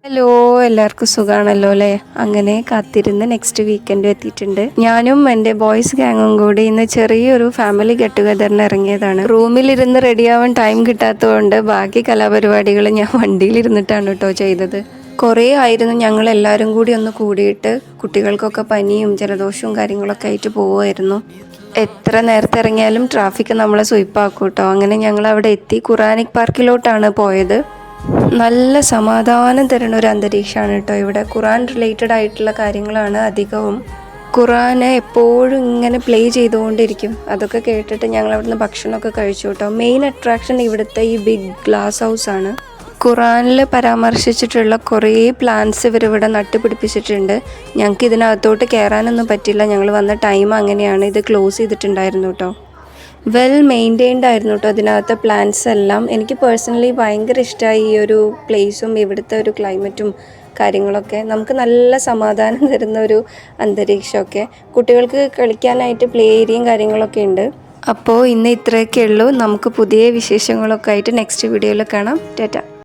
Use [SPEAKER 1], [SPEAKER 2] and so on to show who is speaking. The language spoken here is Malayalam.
[SPEAKER 1] ഹലോ, എല്ലാവർക്കും സുഖമാണല്ലോ അല്ലേ? അങ്ങനെ കാത്തിരുന്ന് നെക്സ്റ്റ് വീക്കെൻഡ് എത്തിയിട്ടുണ്ട്. ഞാനും എൻ്റെ ബോയ്സ് ഗാങ്ങും കൂടി ഇന്ന് ചെറിയൊരു ഫാമിലി ഗെറ്റ് ടുഗദറിന് ഇറങ്ങിയതാണ്. റൂമിലിരുന്ന് റെഡിയാവാൻ ടൈം കിട്ടാത്തതുകൊണ്ട് ബാക്കി കലാപരിപാടികൾ ഞാൻ വണ്ടിയിലിരുന്നിട്ടാണ് കേട്ടോ ചെയ്തത്. കുറേ ആയിരുന്നു ഞങ്ങൾ എല്ലാവരും കൂടി ഒന്ന് കൂടിയിട്ട്. കുട്ടികൾക്കൊക്കെ പനിയും ജലദോഷവും കാര്യങ്ങളൊക്കെ ആയിട്ട് പോവുമായിരുന്നു. എത്ര നേരത്തെ ഇറങ്ങിയാലും ട്രാഫിക് നമ്മളെ സ്വീപ്പാക്കും കേട്ടോ. അങ്ങനെ ഞങ്ങൾ അവിടെ എത്തി. ഖുറാനിക് പാർക്കിലോട്ടാണ് പോയത്. നല്ല സമാധാനം തരുന്ന ഒരു അന്തരീക്ഷമാണ് കേട്ടോ ഇവിടെ. ഖുറാൻ റിലേറ്റഡ് ആയിട്ടുള്ള കാര്യങ്ങളാണ് അധികവും. ഖുറാന് എപ്പോഴും ഇങ്ങനെ പ്ലേ ചെയ്തുകൊണ്ടിരിക്കും. അതൊക്കെ കേട്ടിട്ട് ഞങ്ങൾ അവിടുന്ന് ഭക്ഷണമൊക്കെ കഴിച്ചു കേട്ടോ. മെയിൻ അട്രാക്ഷൻ ഇവിടുത്തെ ഈ ബിഗ് ഗ്ലാസ് ഹൗസ് ആണ്. ഖുറാനിൽ പരാമർശിച്ചിട്ടുള്ള കുറേ പ്ലാന്റ്സ് ഇവരിവിടെ നട്ടുപിടിപ്പിച്ചിട്ടുണ്ട്. ഞങ്ങൾക്ക് ഇതിനകത്തോട്ട് കയറാനൊന്നും പറ്റില്ല. ഞങ്ങൾ വന്ന ടൈം അങ്ങനെയാണ്. ഇത് ക്ലോസ് ചെയ്തിട്ടുണ്ടായിരുന്നു കേട്ടോ. വെൽ മെയിൻറ്റെയിൻഡ് ആയിരുന്നു കേട്ടോ അതിനകത്തെ പ്ലാന്റ്സ് എല്ലാം. എനിക്ക് പേഴ്സണലി ഭയങ്കര ഇഷ്ടമായി ഈ ഒരു പ്ലേസും ഇവിടുത്തെ ഒരു ക്ലൈമറ്റും കാര്യങ്ങളൊക്കെ. നമുക്ക് നല്ല സമാധാനം തരുന്ന ഒരു അന്തരീക്ഷമൊക്കെ. കുട്ടികൾക്ക് കളിക്കാനായിട്ട് പ്ലേ ഏരിയയും കാര്യങ്ങളൊക്കെ ഉണ്ട്. അപ്പോൾ ഇന്ന് ഇത്രയൊക്കെ ഉള്ളൂ. നമുക്ക് പുതിയ വിശേഷങ്ങളൊക്കെ ആയിട്ട് നെക്സ്റ്റ് വീഡിയോയിൽ കാണാം. ടാറ്റ.